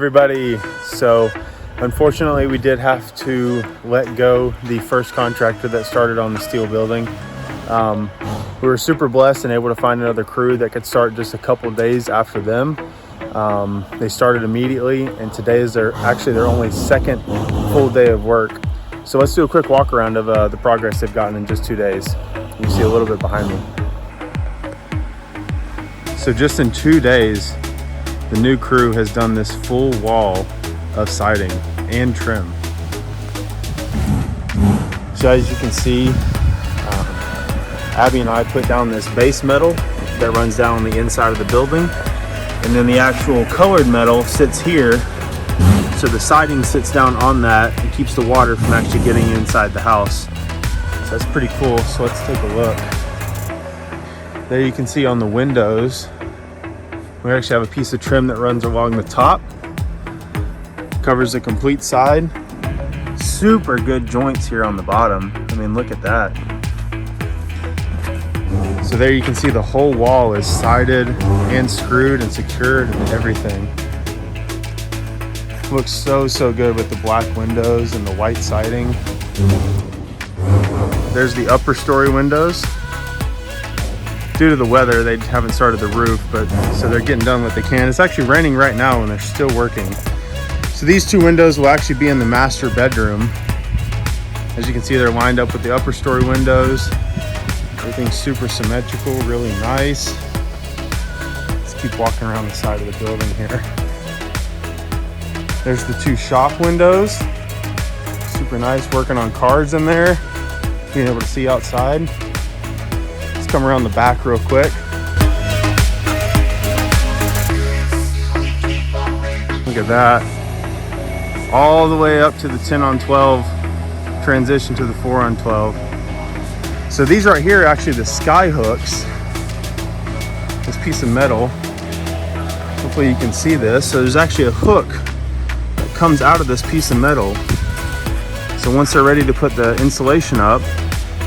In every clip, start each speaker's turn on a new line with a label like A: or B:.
A: everybody. So unfortunately we did have to let go the first contractor that started on the steel building. We were super blessed and able to find another crew that could start just a couple days after them. They started immediately, and today is their only second full day of work. So let's do a quick walk around of the progress they've gotten in just 2 days. You can see a little bit behind me. So just in 2 days, the new crew has done this full wall of siding and trim. So as you can see, Abby and I put down this base metal that runs down on the inside of the building, and then the actual colored metal sits here. So the siding sits down on that and keeps the water from actually getting inside the house. So that's pretty cool. So let's take a look. There you can see on the windows, we actually have a piece of trim that runs along the top, covers the complete side. Super good joints here on the bottom. I mean, look at that. So there you can see the whole wall is sided and screwed and secured and everything. Looks so good with the black windows and the white siding. There's the upper story windows. Due to the weather, they haven't started the roof, but so they're getting done what they can. It's actually raining right now and they're still working. So these two windows will actually be in the master bedroom. As you can see, they're lined up with the upper story windows. Everything's super symmetrical, really nice. Let's keep walking around the side of the building here. There's the two shop windows. Super nice, working on cars in there. Being able to see outside. Come around the back real quick. Look at that. All the way up to the 10-on-12 transition to the 4-on-12. So these right here are actually the sky hooks. This piece of metal. Hopefully you can see this. So there's actually a hook that comes out of this piece of metal. So once they're ready to put the insulation up,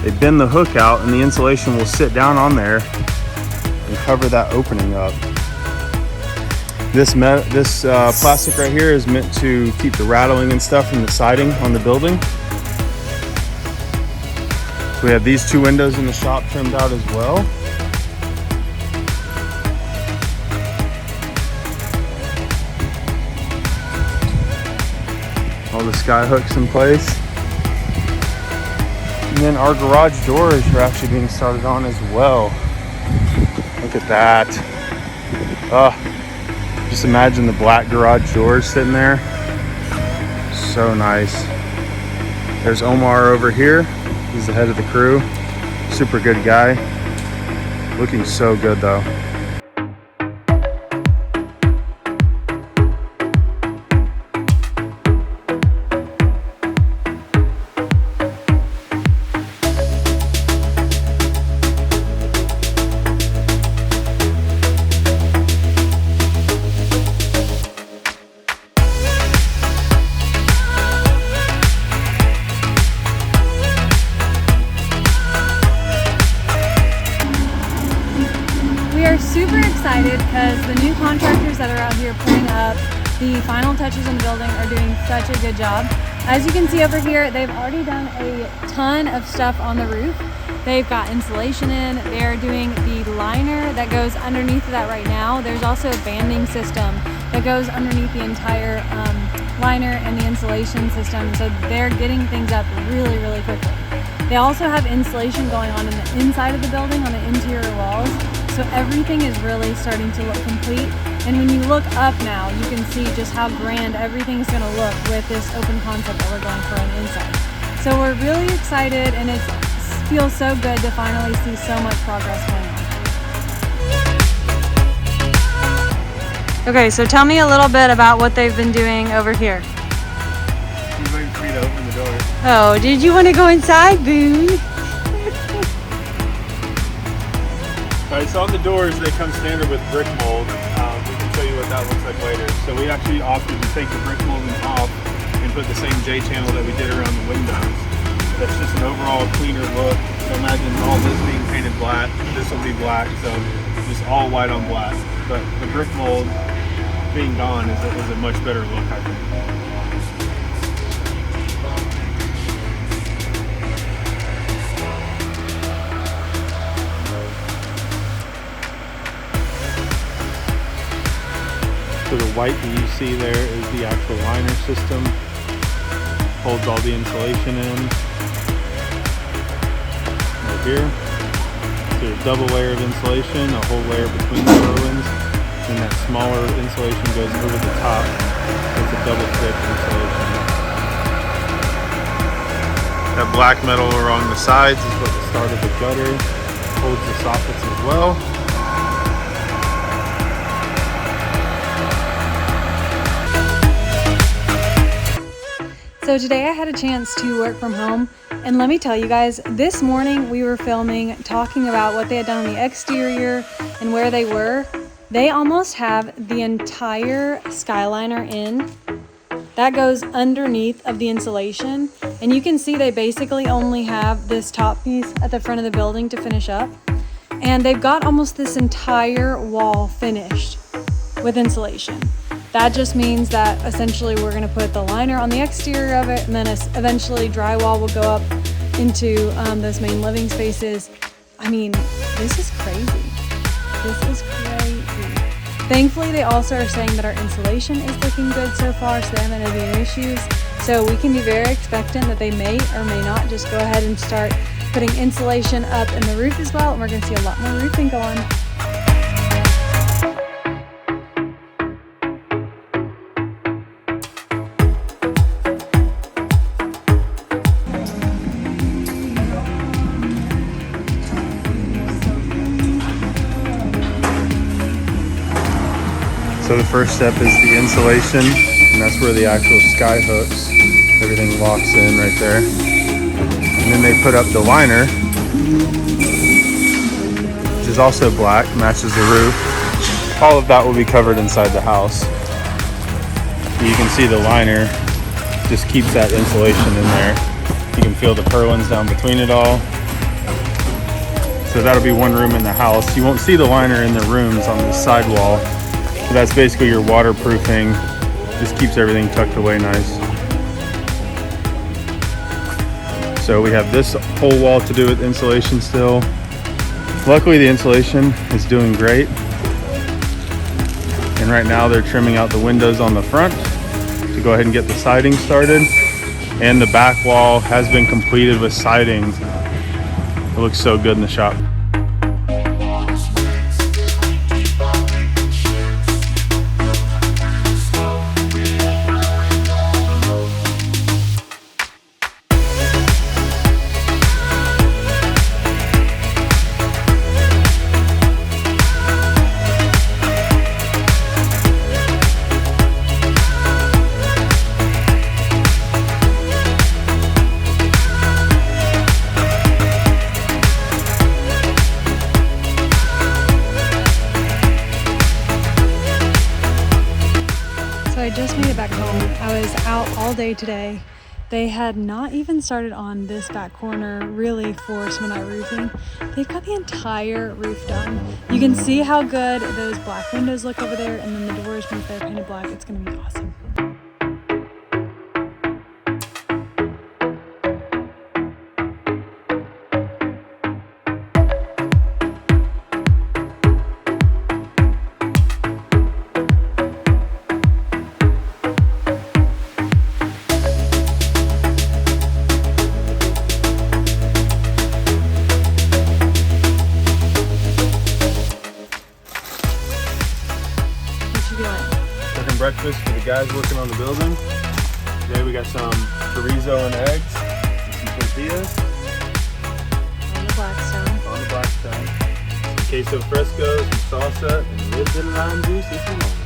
A: they bend the hook out and the insulation will sit down on there and cover that opening up. This plastic right here is meant to keep the rattling and stuff from the siding on the building. So we have these two windows in the shop trimmed out as well. All the sky hooks in place. And then our garage doors are actually being started on as well. Look at that. Just imagine the black garage doors sitting there. So nice. There's Omar over here. He's the head of the crew. Super good guy. Looking so good though.
B: We are super excited because the new contractors that are out here putting up the final touches on the building are doing such a good job. As you can see over here, they've already done a ton of stuff on the roof. They've got insulation in, they're doing the liner that goes underneath that right now. There's also a banding system that goes underneath the entire liner and the insulation system. So they're getting things up really quickly. They also have insulation going on in the inside of the building on the interior walls. So everything is really starting to look complete. And when you look up now, you can see just how grand everything's gonna look with this open concept that we're going for on the inside. So we're really excited, and it feels so good to finally see so much progress going on. Okay, so tell me a little bit about what they've been doing over here.
A: He's waiting for me to open the door.
B: Oh, did you want to go inside, Boone?
A: Alright, so on the doors, they come standard with brick mold. We can show you what that looks like later. So we actually opted to take the brick molding off and put the same J channel that we did around the windows. That's just an overall cleaner look. So imagine all this being painted black. This will be black, so just all white on black. But the brick mold being gone is a much better look, I think. So the white that you see there is the actual liner system. Holds all the insulation in. Right here. So a double layer of insulation, a whole layer between the purlins. And that smaller insulation goes over the top. It's a double thick insulation. That black metal along the sides is what the start of the gutter holds the soffits as well.
B: So today I had a chance to work from home, and let me tell you guys, this morning we were filming, talking about what they had done on the exterior and where they were. They almost have the entire skyliner in. That goes underneath of the insulation, and you can see they basically only have this top piece at the front of the building to finish up. And they've got almost this entire wall finished with insulation. That just means that essentially we're going to put the liner on the exterior of it, and then eventually drywall will go up into those main living spaces. I mean, this is crazy. This is crazy. Thankfully, they also are saying that our insulation is looking good so far, so they haven't had any issues. So we can be very expectant that they may or may not just go ahead and start putting insulation up in the roof as well, and we're going to see a lot more roofing go on.
A: So the first step is the insulation, and that's where the actual sky hooks, everything locks in right there. And then they put up the liner, which is also black, matches the roof. All of that will be covered inside the house. You can see the liner just keeps that insulation in there. You can feel the purlins down between it all. So that'll be one room in the house. You won't see the liner in the rooms on the side wall. So that's basically your waterproofing. Just keeps everything tucked away nice. So we have this whole wall to do with insulation still. Luckily the insulation is doing great. And right now they're trimming out the windows on the front to go ahead and get the siding started. And the back wall has been completed with siding. It looks so good in the shop.
B: I just made it back home. I was out all day today. They had not even started on this back corner really for cement roofing. They've got the entire roof done. You can see how good those black windows look over there, and then the doors, once they're painted black, it's gonna be awesome.
A: Cooking breakfast for the guys working on the building. Today we got some chorizo and eggs, and some tortillas.
B: On the Blackstone.
A: Some queso fresco, some salsa, and a little bit of lime juice if you want.